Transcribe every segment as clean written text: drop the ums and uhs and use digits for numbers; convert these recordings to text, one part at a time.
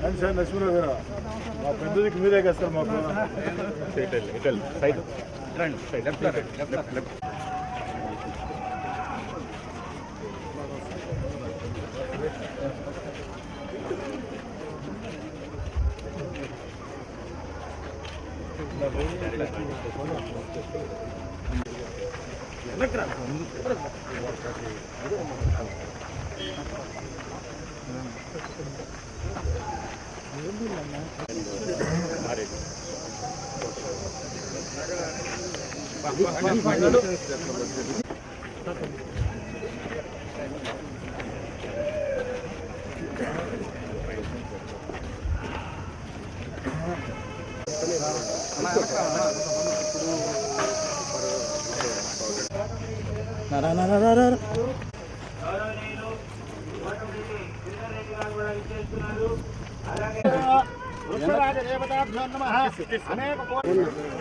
And sir Narasimharao గారు మా పెద్దదికి మీరే కదా సార్ మాకు సైడ్ రండి సైడ్ లెఫ్ట్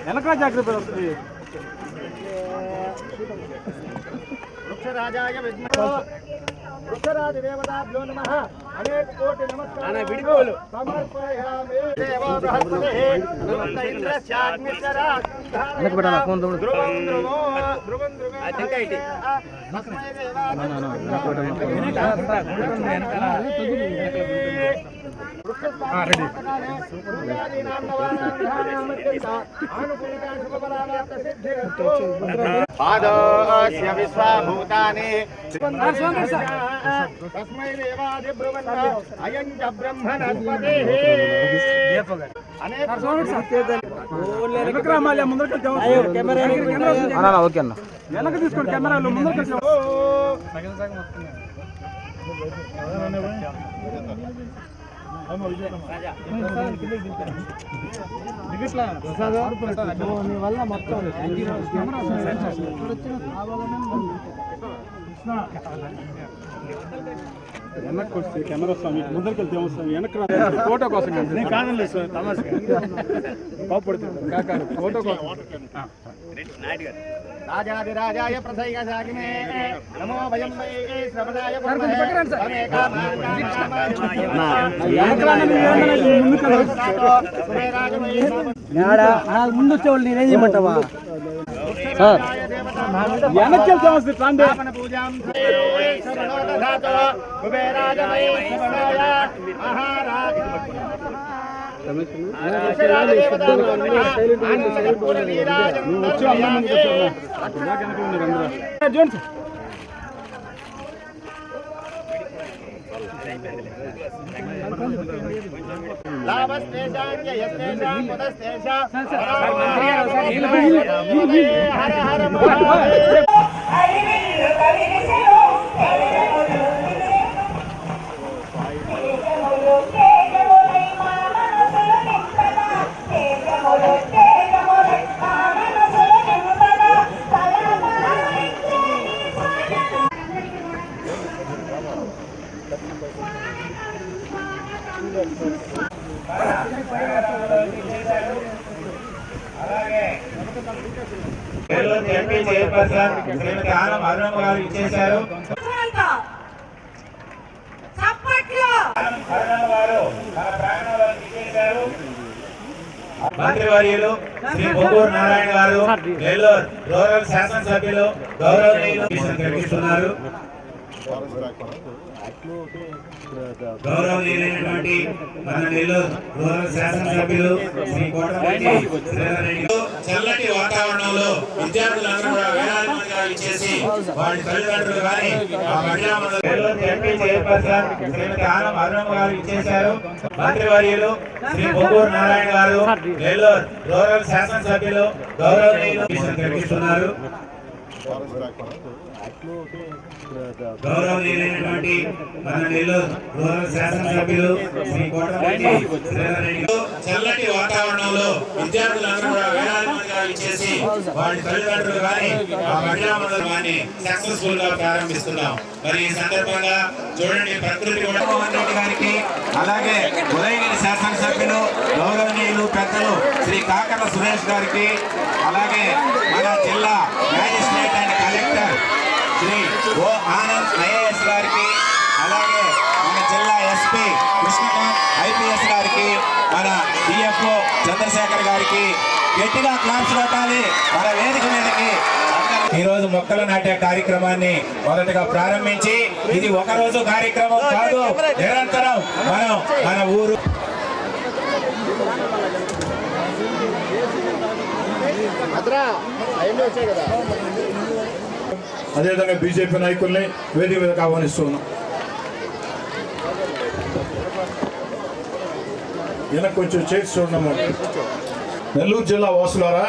వెనక జాగ్రత్త వస్తుంది వృక్షరాజాయ విద్మహే వృక్షరాజ దేవతాభ్యో నమః అనేక కోటి నమస్కారాలు సమర్పయామి దేవ బృహస్పతిః ఇంద్రస్యాగ్నిశ్చరాత్ ధ్రువం తస్మై పాదోస్య విశ్వభూతాని తస్మై దేవాదిబ్రువన్న అయం చ బ్రహ్మణస్పతిః ఓకే అన్న వెనక తీసుకోండి కెమెరాలో ముందర వల్ల మొత్తం వెనక్కి వస్తే కెమెరా వస్తాం మీకు ముందరికి వెళ్తే వస్తాం వెనక్కి ఫోటో కోసం కాదండి సార్ తమాషా కోపడుతుంది కాదు ఫోటో కోసం రాజాదిరాజాయ ప్రసైకసాగినే నమో వయం వై శ్రవణాయ ముందు వచ్చేవాళ్ళు నేనేం చేయమంటావా వెనక్కి ఎంపీ చైర్పర్సన్ శ్రీమతి ఆనం అరుణమ్మ గారు ఇచ్చేశారు. మంత్రివర్యులు శ్రీ బొబ్బూరు నారాయణ గారు, నెల్లూరు రూరల్ శాసనసభ్యులు గౌరవనీయులు ప్రకటిస్తున్నారు. గౌరవనీయులైనటువంటి మన నెల్లూరు రూరల్ శాసనసభ్యులు శ్రీ కోటరెడ్డి చల్లటి వాతావరణంలో విద్యార్థులందరూ కూడా వేలాది మందిగా ఇచ్చేసి వారి తల్లిదండ్రులు కానీ ఆ మహిళా ఎంపీ చైర్పర్సన్ శ్రీమతి ఆనం అరుణమ్మ గారు ఇచ్చేశారు. మంత్రివర్యులు శ్రీ బొబ్బూరు నారాయణ గారు, నెల్లూరు రూరల్ శాసనసభ్యులు గౌరవనీయులు ప్రకటిస్తున్నారు. గౌరవనీయులైనటువంటి మన నెల్లూరు రూరల్ శాసనసభ్యులు శ్రీ కోటరెడ్డి చల్లటి వాతావరణంలో విద్యార్థులందరూ కూడా వేలాది మందిగా ఇచ్చేసి వారి తల్లిదండ్రులు కానీ ఆ మహిళా మండలి కానీ సక్సెస్ఫుల్ గా ప్రారంభిస్తున్నాం. మరి ఈ సందర్భంగా చూడండి ప్రకృతి రెడ్డి గారికి, అలాగే ఉదయగిరి శాసనసభ్యులు గౌరవనీయులు పెద్దలు శ్రీ కాకర్ల సురేష్ గారికి, అలాగే మన జిల్లా magistrate and collector Shri O Anand IAS గారికి, అలాగే మన జిల్లా ఎస్పీ కృష్ణకాంత్ ఐపీఎస్ గారికి, మన డిఎఫ్ఓ చంద్రశేఖర్ గారికి గట్టిగా క్లాప్స్ కొట్టాలి. మన వేదిక మీదకి ఈరోజు మొక్కలు నాటే కార్యక్రమాన్ని మొదటగా ప్రారంభించి, ఇది ఒక రోజు కార్యక్రమం కాదు, నిరంతరం మనం మన ఊరు అదేవిధంగా బీజేపీ నాయకుల్ని వేదిక మీదకి ఆహ్వానిస్తున్నాం. వెనక్కి కొంచెం చేసి చూడము. నెల్లూరు జిల్లా వాసులారా,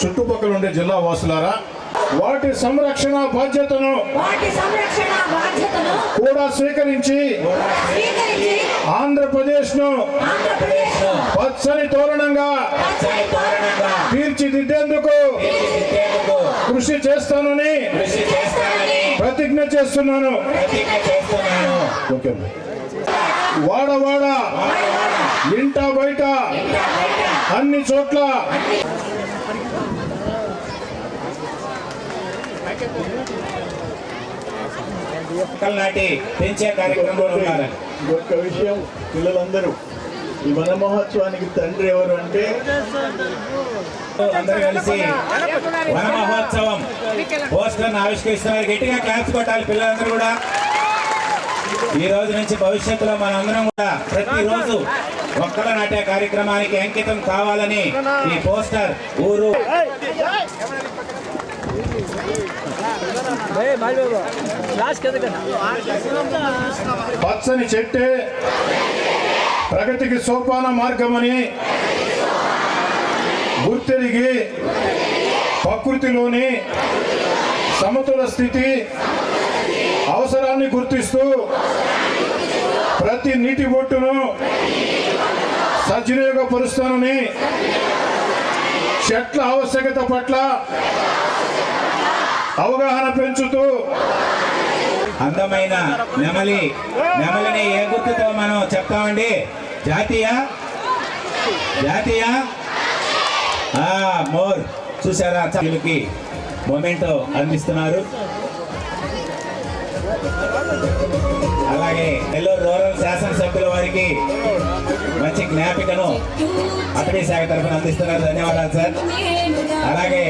చుట్టుపక్కల ఉండే జిల్లా వాసులారా, వాటి సంరక్షణ బాధ్యతను కూడా స్వీకరించి ఆంధ్రప్రదేశ్ ను పచ్చని తోరణంగా తీర్చిదిద్దేందుకు కృషి చేస్తానని ప్రతిజ్ఞ చేస్తున్నాను. వాడవాడ ఇంట బయట అన్ని చోట్ల మొక్కలు నాటి పెంచే కార్యక్రమంలో ఉన్నారు. ఒక్క విషయం, పిల్లలందరూ ఈ వన మహోత్సవానికి తండ్రి ఎవరు అంటే అందరూ కలిసి వన మహోత్సవం పోస్టర్ను ఆవిష్కరిస్తున్నారు. గట్టిగా క్లాప్స్ కొట్టాలి పిల్లలందరూ కూడా. ఈ రోజు నుంచి భవిష్యత్తులో మనందరం కూడా ప్రతిరోజు మొక్కలు నాటే కార్యక్రమానికి అంకితం కావాలని ఈ పోస్టర్ ఊరు పచ్చని చెట్టే ప్రగతికి సోపాన మార్గమని గుర్తెరిగి ప్రకృతిలోని సమతుల స్థితి అవసరాన్ని గుర్తిస్తూ ప్రతి నీటి బొట్టును సద్వినియోగపరుస్తానని చెట్ల ఆవశ్యకత పట్ల అవగాహన పెంచుతూ అందమైన నెమలిని ఏ గుర్తుతో మనం చెప్తామండి? జాతీయ మోర్. చూసారా, వీళ్ళకి మొమెంటో అందిస్తున్నారు. అలాగే నెల్లూరు రూరల్ శాసనసభ్యుల వారికి మంచి జ్ఞాపికను అటవీ శాఖ తరఫున అందిస్తున్నారు. ధన్యవాదాలు సార్. అలాగే